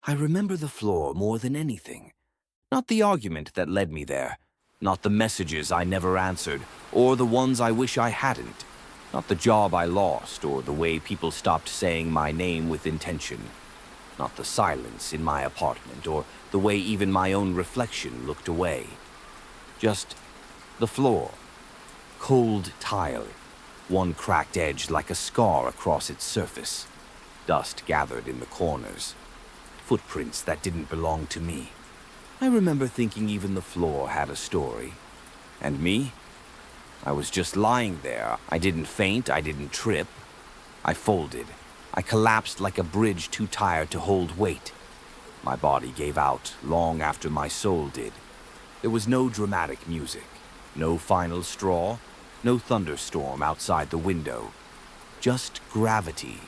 I remember the floor more than anything. Not the argument that led me there, not the messages I never answered, or the ones I wish I hadn't, not the job I lost, or the way people stopped saying my name with intention, not the silence in my apartment, or the way even my own reflection looked away. Just the floor. Cold tile, one cracked edge like a scar across its surface. Dust gathered in the corners. Footprints that didn't belong to me. I remember thinking even the floor had a story. And me? I was just lying there. I didn't faint, I didn't trip. I folded. I collapsed like a bridge too tired to hold weight. My body gave out long after my soul did. There was no dramatic music, no final straw, no thunderstorm outside the window. Just gravity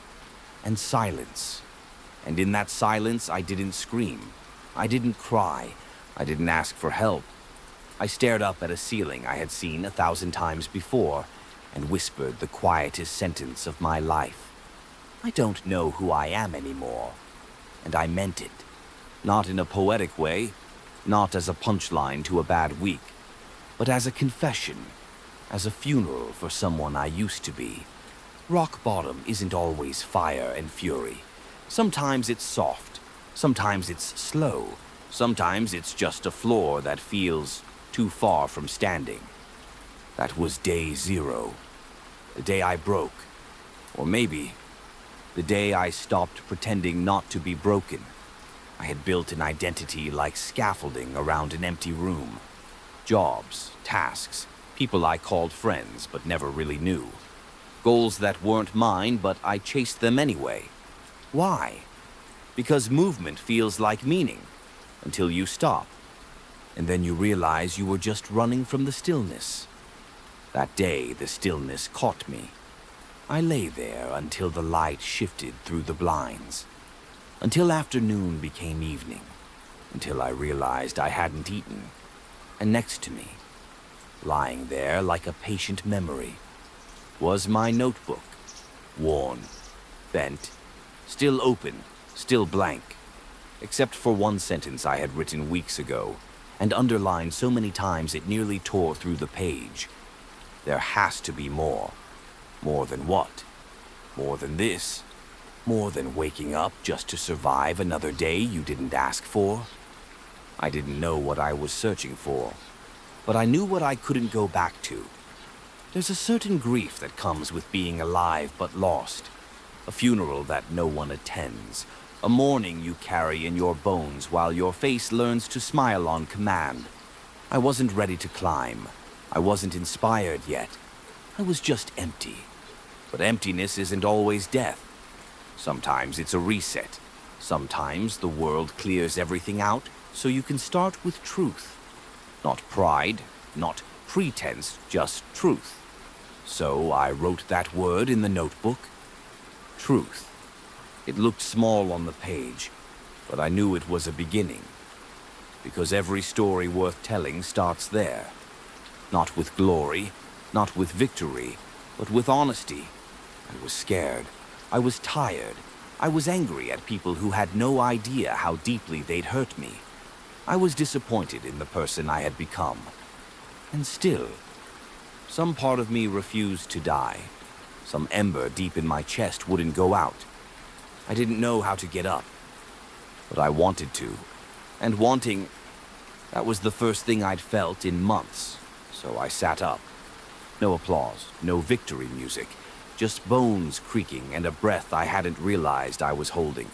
and silence. And in that silence, I didn't scream. I didn't cry. I didn't ask for help. I stared up at a ceiling I had seen 1,000 times before and whispered the quietest sentence of my life. I don't know who I am anymore. And I meant it. Not in a poetic way, not as a punchline to a bad week, but as a confession, as a funeral for someone I used to be. Rock bottom isn't always fire and fury. Sometimes it's soft, sometimes it's slow, sometimes it's just a floor that feels too far from standing. That was day 0, the day I broke, or maybe the day I stopped pretending not to be broken. I had built an identity like scaffolding around an empty room. Jobs, tasks, people I called friends but never really knew. Goals that weren't mine, but I chased them anyway. Why? Because movement feels like meaning, until you stop. And then you realize you were just running from the stillness. That day, the stillness caught me. I lay there until the light shifted through the blinds. Until afternoon became evening. Until I realized I hadn't eaten. And next to me, lying there like a patient memory, was my notebook. Worn, bent, still open, still blank. Except for one sentence I had written weeks ago, and underlined so many times it nearly tore through the page. There has to be more. More than what? More than this? More than waking up just to survive another day you didn't ask for? I didn't know what I was searching for, but I knew what I couldn't go back to. There's a certain grief that comes with being alive but lost. A funeral that no one attends. A mourning you carry in your bones while your face learns to smile on command. I wasn't ready to climb. I wasn't inspired yet. I was just empty. But emptiness isn't always death. Sometimes it's a reset. Sometimes the world clears everything out so you can start with truth. Not pride, not pretense, just truth. So I wrote that word in the notebook. Truth. It looked small on the page, but I knew it was a beginning. Because every story worth telling starts there. Not with glory, not with victory, but with honesty. I was scared. I was tired. I was angry at people who had no idea how deeply they'd hurt me. I was disappointed in the person I had become. And still, some part of me refused to die. Some ember deep in my chest wouldn't go out. I didn't know how to get up, but I wanted to. And wanting, that was the first thing I'd felt in months. So I sat up. No applause, no victory music, just bones creaking and a breath I hadn't realized I was holding.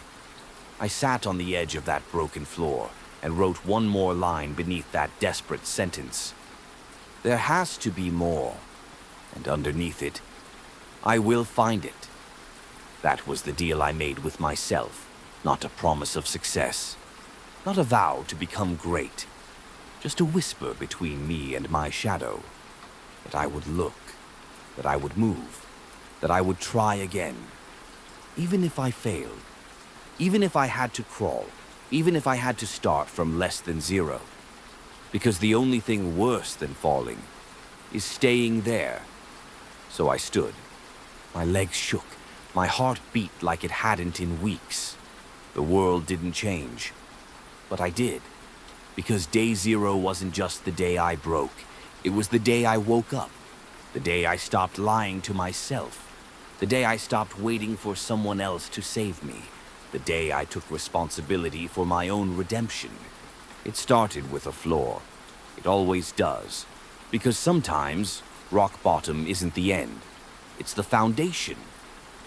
I sat on the edge of that broken floor and wrote one more line beneath that desperate sentence. There has to be more, and underneath it, I will find it. That was the deal I made with myself, not a promise of success, not a vow to become great, just a whisper between me and my shadow, that I would look, that I would move, that I would try again, even if I failed, even if I had to crawl, even if I had to start from less than 0. Because the only thing worse than falling is staying there. So I stood. My legs shook. My heart beat like it hadn't in weeks. The world didn't change. But I did. Because day zero wasn't just the day I broke. It was the day I woke up. The day I stopped lying to myself. The day I stopped waiting for someone else to save me. The day I took responsibility for my own redemption. It started with a flaw. It always does. Because sometimes, rock bottom isn't the end. It's the foundation.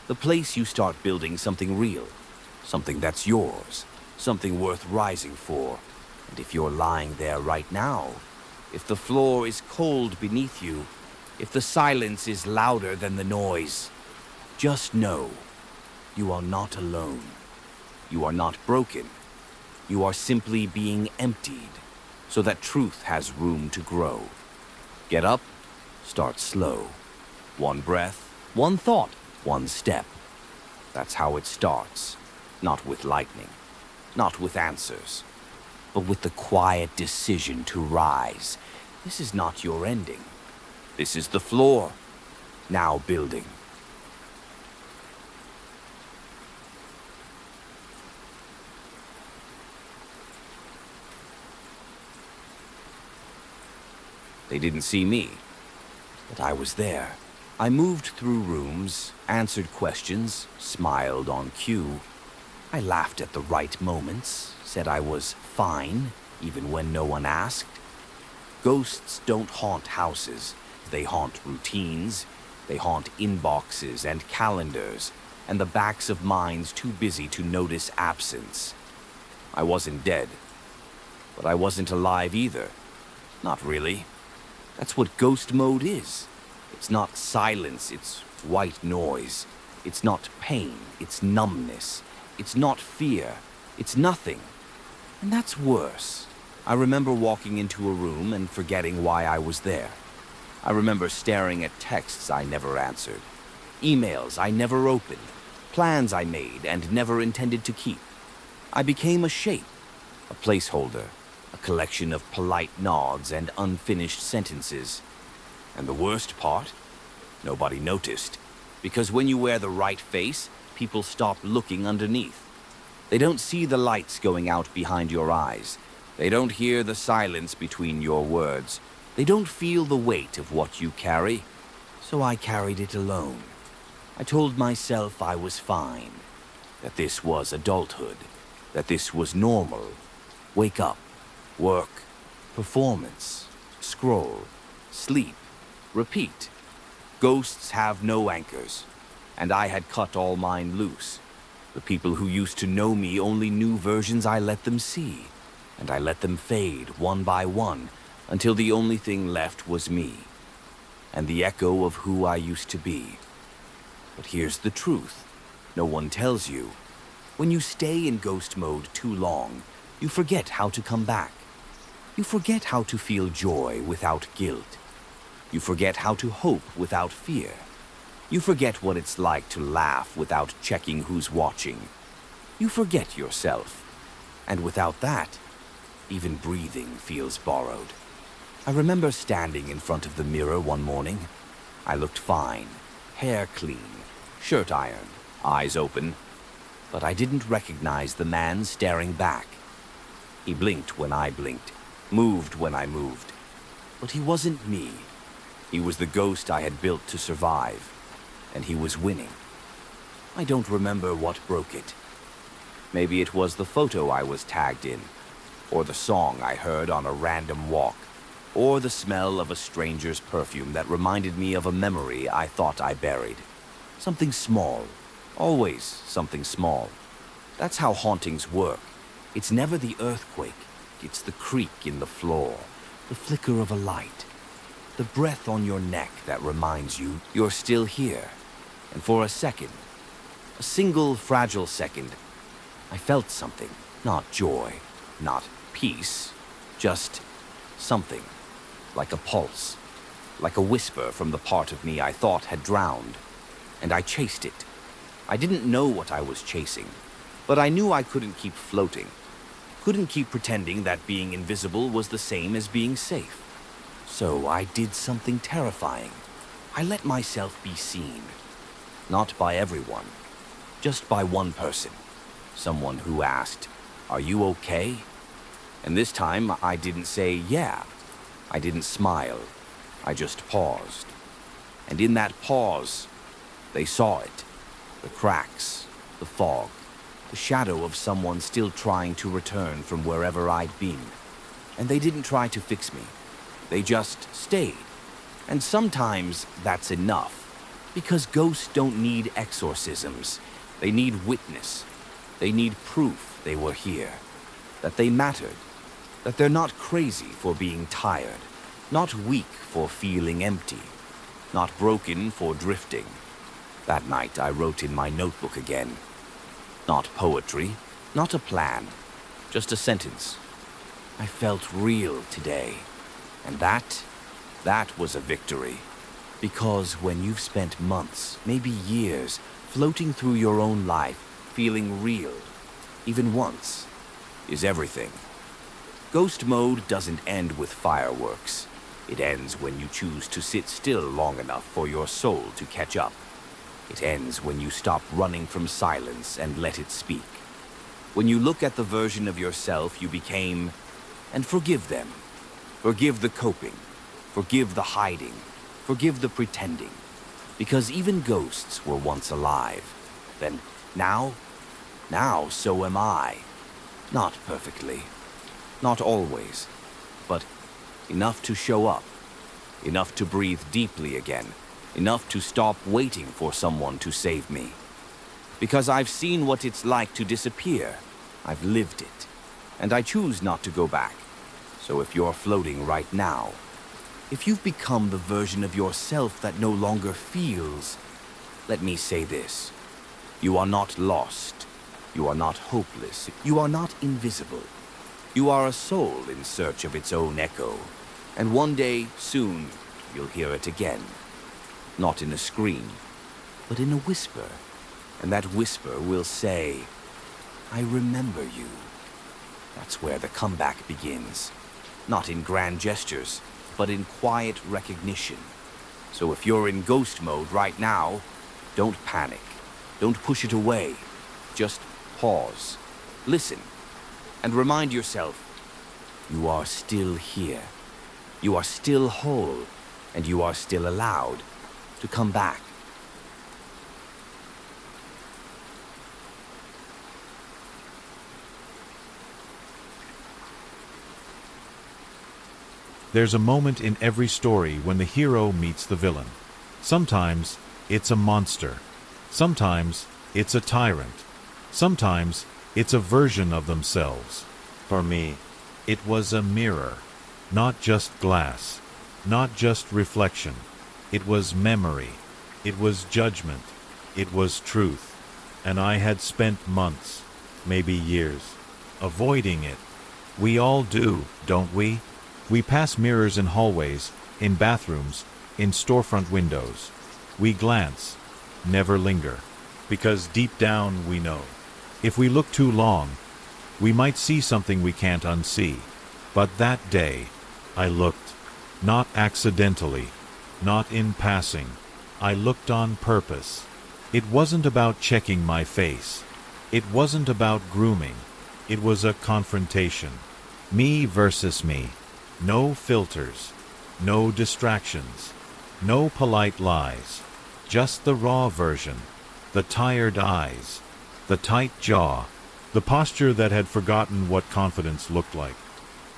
The place you start building something real. Something that's yours. Something worth rising for. And if you're lying there right now, if the floor is cold beneath you, if the silence is louder than the noise, just know you are not alone. You are not broken. You are simply being emptied so that truth has room to grow. Get up, start slow. One breath, one thought, one step. That's how it starts. Not with lightning, not with answers, but with the quiet decision to rise. This is not your ending. This is the floor. Now building. They didn't see me, but I was there. I moved through rooms, answered questions, smiled on cue. I laughed at the right moments, said I was fine, even when no one asked. Ghosts don't haunt houses. They haunt routines. They haunt inboxes and calendars, and the backs of minds too busy to notice absence. I wasn't dead, but I wasn't alive either. Not really. That's what ghost mode is. It's not silence, it's white noise. It's not pain, it's numbness. It's not fear, it's nothing. And that's worse. I remember walking into a room and forgetting why I was there. I remember staring at texts I never answered, emails I never opened, plans I made and never intended to keep. I became a shape, a placeholder, a collection of polite nods and unfinished sentences. And the worst part? Nobody noticed. Because when you wear the right face, people stop looking underneath. They don't see the lights going out behind your eyes. They don't hear the silence between your words. They don't feel the weight of what you carry. So I carried it alone. I told myself I was fine, that this was adulthood, that this was normal. Wake up. Work, performance, scroll, sleep, repeat. Ghosts have no anchors, and I had cut all mine loose. The people who used to know me only knew versions I let them see, and I let them fade one by one until the only thing left was me, and the echo of who I used to be. But here's the truth. No one tells you. When you stay in ghost mode too long, you forget how to come back. You forget how to feel joy without guilt. You forget how to hope without fear. You forget what it's like to laugh without checking who's watching. You forget yourself. And without that, even breathing feels borrowed. I remember standing in front of the mirror one morning. I looked fine, hair clean, shirt ironed, eyes open. But I didn't recognize the man staring back. He blinked when I blinked. Moved when I moved. But he wasn't me. He was the ghost I had built to survive, and he was winning. I don't remember what broke it. Maybe it was the photo I was tagged in, or the song I heard on a random walk, or the smell of a stranger's perfume that reminded me of a memory I thought I buried. Something small, always something small. That's how hauntings work. It's never the earthquake. It's the creak in the floor, the flicker of a light, the breath on your neck that reminds you you're still here. And for a second, a single fragile second, I felt something. Not joy, not peace, just something. Like a pulse, like a whisper from the part of me I thought had drowned. And I chased it. I didn't know what I was chasing, but I knew I couldn't keep floating. Couldn't keep pretending that being invisible was the same as being safe. So I did something terrifying. I let myself be seen. Not by everyone, just by one person. someone who asked, "Are you okay?" And this time I didn't say, "Yeah." I didn't smile. I just paused. And in that pause, they saw it. The cracks, the fog, the shadow of someone still trying to return from wherever I'd been. And they didn't try to fix me. They just stayed. And sometimes that's enough. Because ghosts don't need exorcisms. They need witness. They need proof they were here. That they mattered. That they're not crazy for being tired. Not weak for feeling empty. Not broken for drifting. That night I wrote in my notebook again. Not poetry, not a plan, just a sentence. I felt real today. And that was a victory. Because when you've spent months, maybe years, floating through your own life, feeling real, even once, is everything. Ghost mode doesn't end with fireworks. It ends when you choose to sit still long enough for your soul to catch up. It ends when you stop running from silence and let it speak. When you look at the version of yourself you became and forgive them. Forgive the coping. Forgive the hiding. Forgive the pretending. Because even ghosts were once alive. Then now so am I. Not perfectly. Not always. But enough to show up. Enough to breathe deeply again. Enough to stop waiting for someone to save me. Because I've seen what it's like to disappear. I've lived it. And I choose not to go back. So if you're floating right now, if you've become the version of yourself that no longer feels, let me say this. You are not lost. You are not hopeless. You are not invisible. You are a soul in search of its own echo. And one day, soon, you'll hear it again. Not in a scream, but in a whisper. And that whisper will say, "I remember you." That's where the comeback begins. Not in grand gestures, but in quiet recognition. So if you're in ghost mode right now, don't panic. Don't push it away. Just pause. Listen. And remind yourself, you are still here. You are still whole. And you are still allowed to come back. There's a moment in every story when the hero meets the villain. Sometimes it's a monster. Sometimes it's a tyrant. Sometimes it's a version of themselves. For me, it was a mirror. Not just glass. Not just reflection. It was memory. It was judgment. It was truth. And I had spent months, maybe years, avoiding it. We all do, don't we? We pass mirrors in hallways, in bathrooms, in storefront windows. We glance, never linger, because deep down we know. If we look too long, we might see something we can't unsee. But that day, I looked, not accidentally, not in passing. I looked on purpose. It wasn't about checking my face. It wasn't about grooming. It was a confrontation. Me versus me. No filters, no distractions, no polite lies, just the raw version, the tired eyes, the tight jaw, the posture that had forgotten what confidence looked like.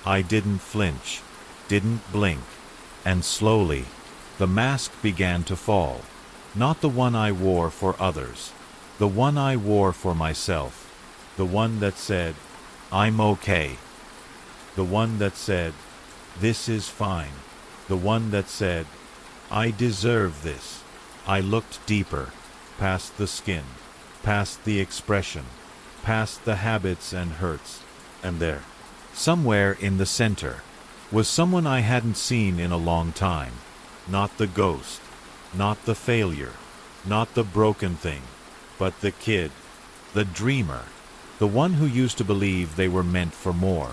I didn't flinch, didn't blink, and slowly, the mask began to fall. Not the one I wore for others, the one I wore for myself, the one that said, "I'm okay," the one that said, "This is fine," the one that said, "I deserve this." I looked deeper, past the skin, past the expression, past the habits and hurts, and there, somewhere in the center, was someone I hadn't seen in a long time. Not the ghost, not the failure, not the broken thing, but the kid, the dreamer, the one who used to believe they were meant for more.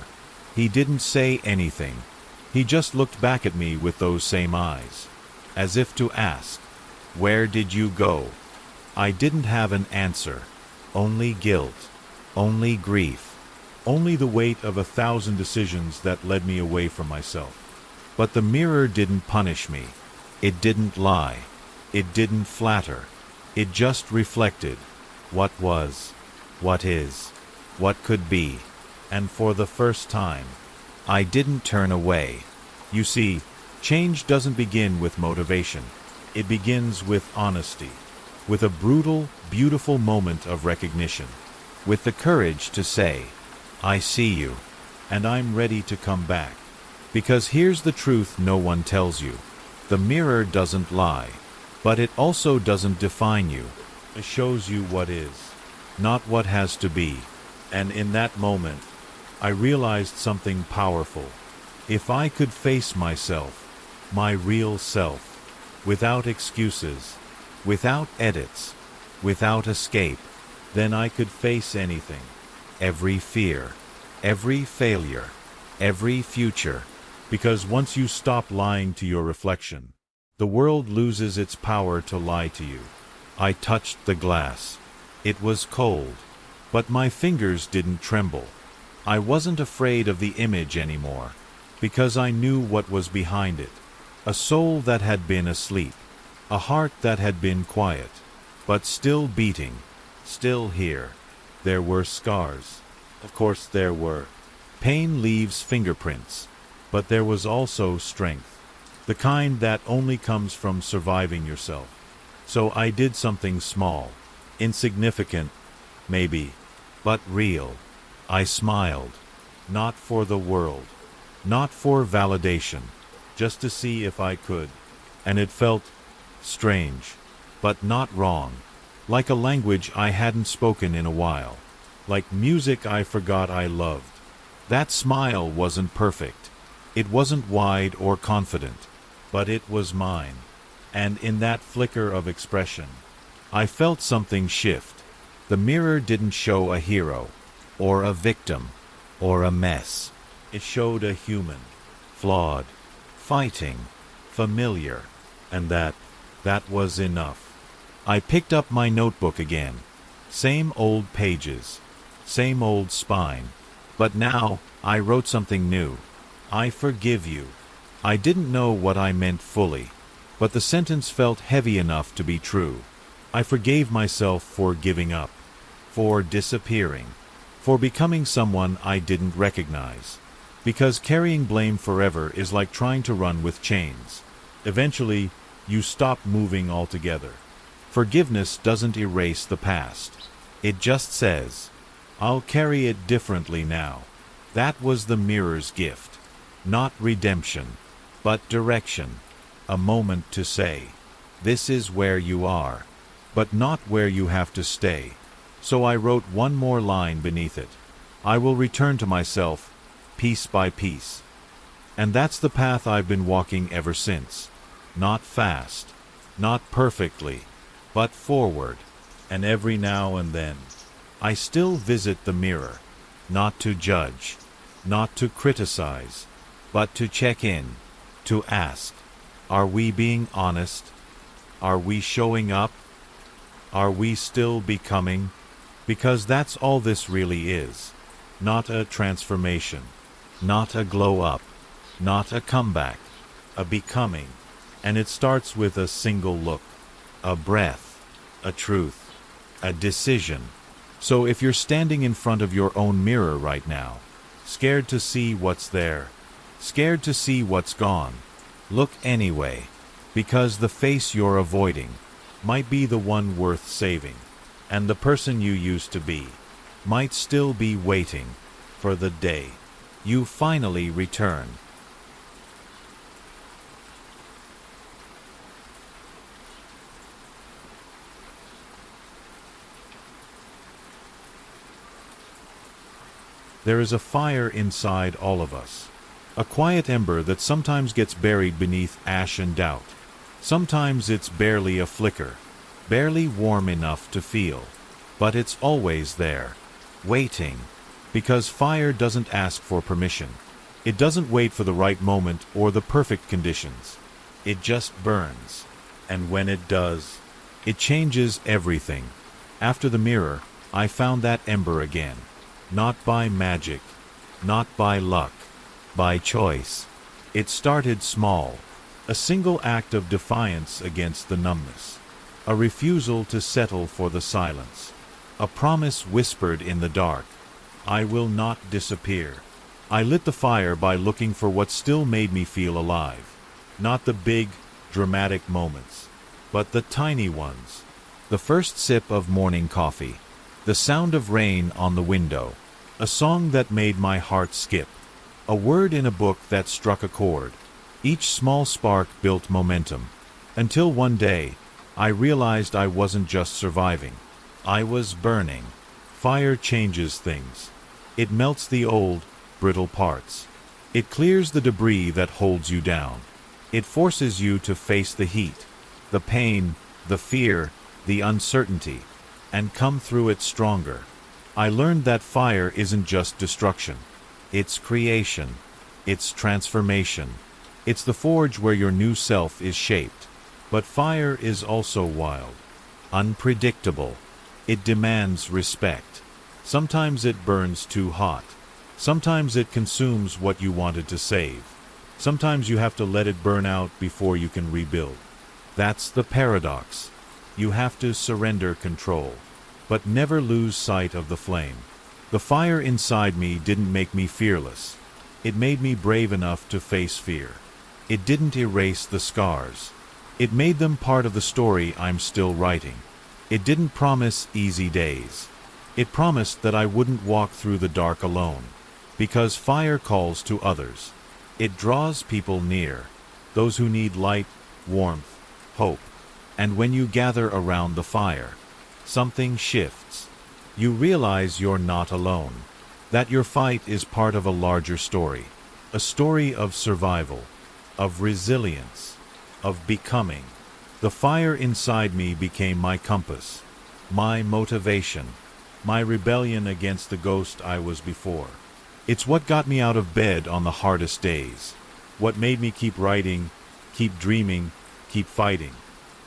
He didn't say anything. He just looked back at me with those same eyes, as if to ask, "Where did you go?" I didn't have an answer, only guilt, only grief, only the weight of 1,000 decisions that led me away from myself. But the mirror didn't punish me. It didn't lie. It didn't flatter. It just reflected what was, what is, what could be. And for the first time, I didn't turn away. You see, change doesn't begin with motivation. It begins with honesty, with a brutal, beautiful moment of recognition, with the courage to say, I see you, and I'm ready to come back. Because here's the truth no one tells you. The mirror doesn't lie, but it also doesn't define you. It shows you what is, not what has to be. And in that moment, I realized something powerful. If I could face myself, my real self, without excuses, without edits, without escape, then I could face anything, every fear, every failure, every future. Because once you stop lying to your reflection, the world loses its power to lie to you. I touched the glass. It was cold, but my fingers didn't tremble. I wasn't afraid of the image anymore, because I knew what was behind it. A soul that had been asleep, a heart that had been quiet, but still beating, still here. There were scars. Of course there were. Pain leaves fingerprints, but there was also strength, the kind that only comes from surviving yourself. So I did something small, insignificant, maybe, but real. I smiled, not for the world, not for validation, just to see if I could. And it felt strange, but not wrong, like a language I hadn't spoken in a while, like music I forgot I loved. That smile wasn't perfect. It wasn't wide or confident, but it was mine. And in that flicker of expression, I felt something shift. The mirror didn't show a hero, or a victim, or a mess. It showed a human, flawed, fighting, familiar, and that was enough. I picked up my notebook again. Same old pages, same old spine. But now I wrote something new. I forgive you. I didn't know what I meant fully, but the sentence felt heavy enough to be true. I forgave myself for giving up, for disappearing, for becoming someone I didn't recognize. Because carrying blame forever is like trying to run with chains. Eventually, you stop moving altogether. Forgiveness doesn't erase the past. It just says, I'll carry it differently now. That was the mirror's gift. Not redemption, but direction. A moment to say, this is where you are, but not where you have to stay. So I wrote one more line beneath it. I will return to myself, piece by piece. And that's the path I've been walking ever since. Not fast, not perfectly, but forward. And every now and then, I still visit the mirror, not to judge, not to criticize, but to check in, to ask, are we being honest? Are we showing up? Are we still becoming? Because that's all this really is. Not a transformation, not a glow up, not a comeback, a becoming. And it starts with a single look, a breath, a truth, a decision. So if you're standing in front of your own mirror right now, scared to see what's there, scared to see what's gone, look anyway, because the face you're avoiding might be the one worth saving, and the person you used to be might still be waiting for the day you finally return. There is a fire inside all of us, a quiet ember that sometimes gets buried beneath ash and doubt. Sometimes it's barely a flicker, barely warm enough to feel, but it's always there, waiting, because fire doesn't ask for permission. It doesn't wait for the right moment or the perfect conditions. It just burns, and when it does, it changes everything. After the mirror, I found that ember again. Not by magic, not by luck, by choice. It started small, a single act of defiance against the numbness, a refusal to settle for the silence, a promise whispered in the dark, I will not disappear. I lit the fire by looking for what still made me feel alive. Not the big, dramatic moments, but the tiny ones. The first sip of morning coffee, the sound of rain on the window, a song that made my heart skip, a word in a book that struck a chord. Each small spark built momentum, until one day, I realized I wasn't just surviving. I was burning. Fire changes things. It melts the old, brittle parts. It clears the debris that holds you down. It forces you to face the heat, the pain, the fear, the uncertainty, and come through it stronger. I learned that fire isn't just destruction. It's creation. It's transformation. It's the forge where your new self is shaped. But fire is also wild, unpredictable. It demands respect. Sometimes it burns too hot. Sometimes it consumes what you wanted to save. Sometimes you have to let it burn out before you can rebuild. That's the paradox. You have to surrender control, but never lose sight of the flame. The fire inside me didn't make me fearless. It made me brave enough to face fear. It didn't erase the scars. It made them part of the story I'm still writing. It didn't promise easy days. It promised that I wouldn't walk through the dark alone. Because fire calls to others. It draws people near, those who need light, warmth, hope. And when you gather around the fire, something shifts. You realize you're not alone, that your fight is part of a larger story, a story of survival, of resilience, of becoming. The fire inside me became my compass, my motivation, my rebellion against the ghost I was before. It's what got me out of bed on the hardest days, what made me keep writing, keep dreaming, keep fighting.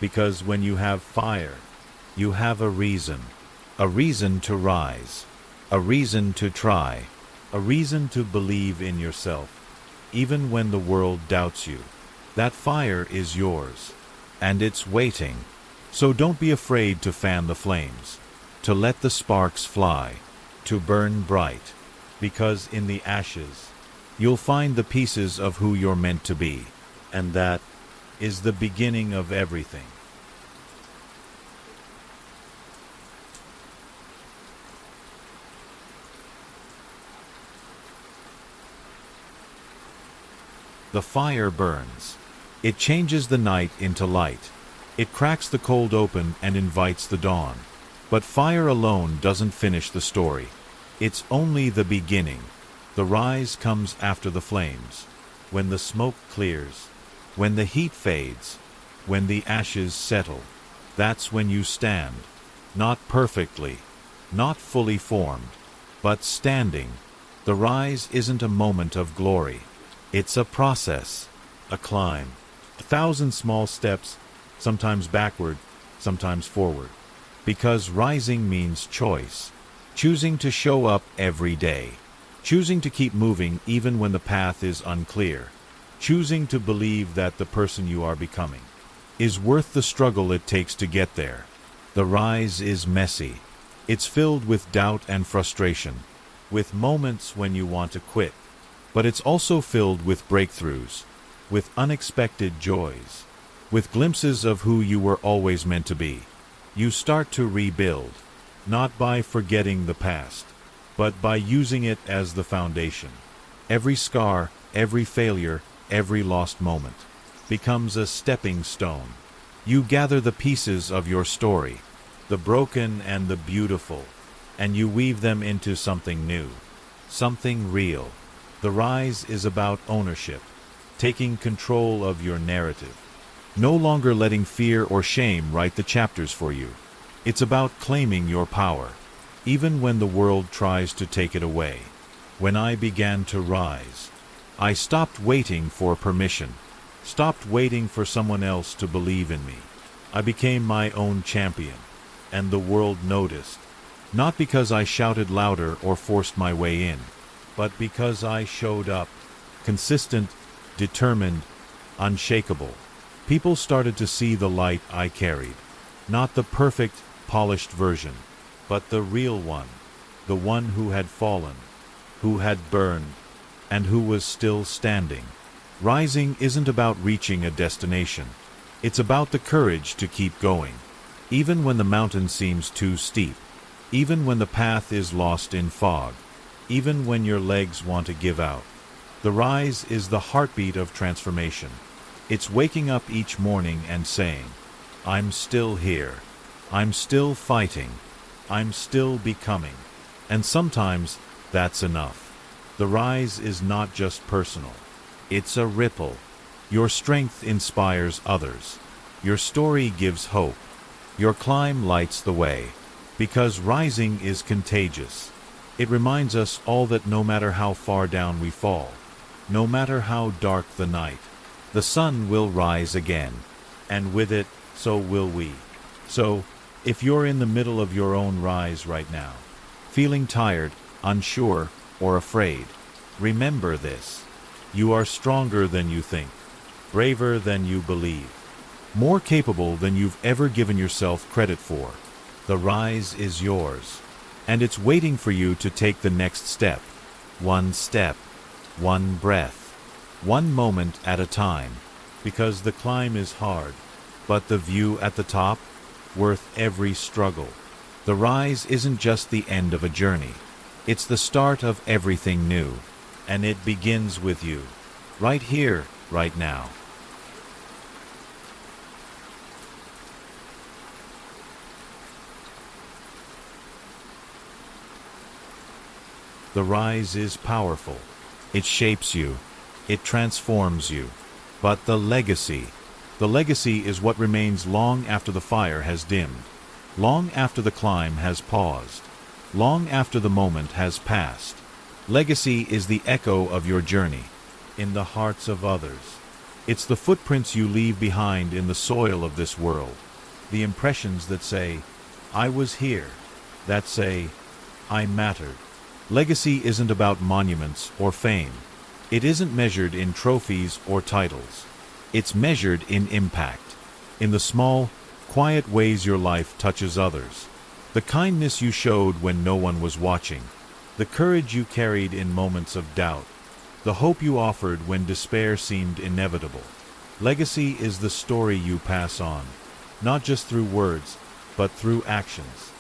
Because when you have fire, you have a reason to rise, a reason to try, a reason to believe in yourself, even when the world doubts you. That fire is yours, and it's waiting. So don't be afraid to fan the flames, to let the sparks fly, to burn bright, because in the ashes, you'll find the pieces of who you're meant to be, and that is the beginning of everything. The fire burns. It changes the night into light. It cracks the cold open and invites the dawn. But fire alone doesn't finish the story. It's only the beginning. The rise comes after the flames. When the smoke clears, when the heat fades, when the ashes settle, that's when you stand. Not perfectly, not fully formed, but standing. The rise isn't a moment of glory. It's a process, a climb, 1,000 small steps, sometimes backward, sometimes forward. Because rising means choice, choosing to show up every day, choosing to keep moving even when the path is unclear, choosing to believe that the person you are becoming is worth the struggle it takes to get there. The rise is messy. It's filled with doubt and frustration, with moments when you want to quit. But it's also filled with breakthroughs, with unexpected joys, with glimpses of who you were always meant to be. You start to rebuild, not by forgetting the past, but by using it as the foundation. Every scar, every failure, every lost moment becomes a stepping stone. You gather the pieces of your story, the broken and the beautiful, and you weave them into something new, something real. The rise is about ownership, taking control of your narrative, no longer letting fear or shame write the chapters for you. It's about claiming your power, even when the world tries to take it away. When I began to rise, I stopped waiting for permission, stopped waiting for someone else to believe in me. I became my own champion, and the world noticed. Not because I shouted louder or forced my way in, but because I showed up, consistent, determined, unshakable. People started to see the light I carried, not the perfect, polished version, but the real one, the one who had fallen, who had burned, and who was still standing. Rising isn't about reaching a destination. It's about the courage to keep going, even when the mountain seems too steep, even when the path is lost in fog, even when your legs want to give out. The rise is the heartbeat of transformation. It's waking up each morning and saying, I'm still here. I'm still fighting. I'm still becoming. And sometimes that's enough. The rise is not just personal. It's a ripple. Your strength inspires others. Your story gives hope. Your climb lights the way. Because rising is contagious. It reminds us all that no matter how far down we fall, no matter how dark the night, the sun will rise again. And with it, so will we. So, if you're in the middle of your own rise right now, feeling tired, unsure, or afraid, remember this. You are stronger than you think, braver than you believe, more capable than you've ever given yourself credit for. The rise is yours, and it's waiting for you to take the next step, one breath, one moment at a time, because the climb is hard, but the view at the top, worth every struggle. The rise isn't just the end of a journey. It's the start of everything new, and it begins with you, right here, right now. The rise is powerful. It shapes you. It transforms you. But the legacy is what remains long after the fire has dimmed, long after the climb has paused, long after the moment has passed. Legacy is the echo of your journey, in the hearts of others. It's the footprints you leave behind in the soil of this world, the impressions that say, I was here, that say, I mattered. Legacy isn't about monuments or fame. It isn't measured in trophies or titles. It's measured in impact, in the small, quiet ways your life touches others. The kindness you showed when no one was watching, the courage you carried in moments of doubt, the hope you offered when despair seemed inevitable. Legacy is the story you pass on, not just through words, but through actions,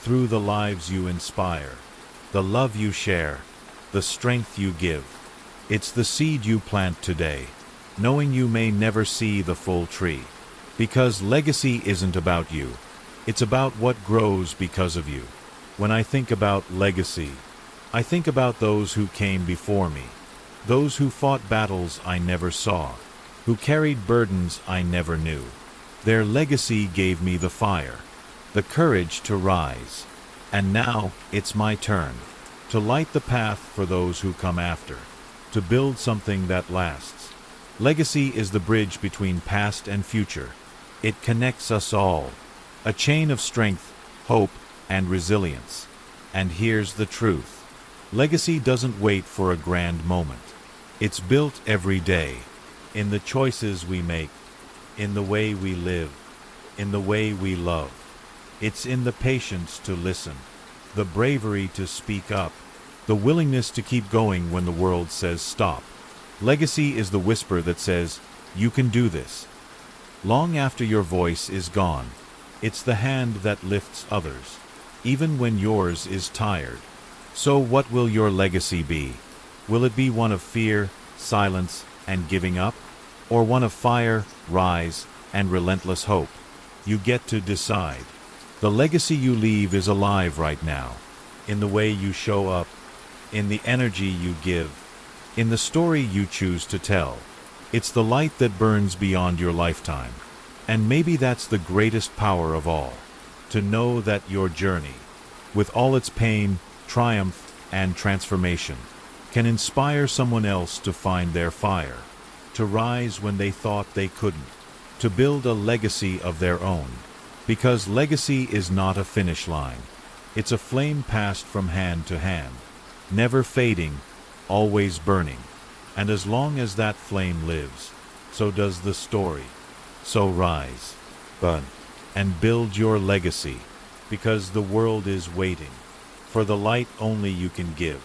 through the lives you inspire, the love you share, the strength you give. It's the seed you plant today, knowing you may never see the full tree. Because legacy isn't about you. It's about what grows because of you. When I think about legacy, I think about those who came before me, those who fought battles I never saw, who carried burdens I never knew. Their legacy gave me the fire, the courage to rise. And now it's my turn, to light the path for those who come after, to build something that lasts. Legacy is the bridge between past and future. It connects us all, a chain of strength, hope, and resilience. And here's the truth. Legacy doesn't wait for a grand moment. It's built every day, in the choices we make, in the way we live, in the way we love. It's in the patience to listen, the bravery to speak up, the willingness to keep going when the world says stop. Legacy is the whisper that says, you can do this. Long after your voice is gone, it's the hand that lifts others, even when yours is tired. So what will your legacy be? Will it be one of fear, silence, and giving up? Or one of fire, rise, and relentless hope? You get to decide. The legacy you leave is alive right now, in the way you show up, in the energy you give, in the story you choose to tell. It's the light that burns beyond your lifetime. And maybe that's the greatest power of all, to know that your journey, with all its pain, triumph, and transformation, can inspire someone else to find their fire, to rise when they thought they couldn't, to build a legacy of their own. Because legacy is not a finish line. It's a flame passed from hand to hand, never fading, always burning. And as long as that flame lives, so does the story. So rise, burn, and build your legacy, because the world is waiting for the light only you can give.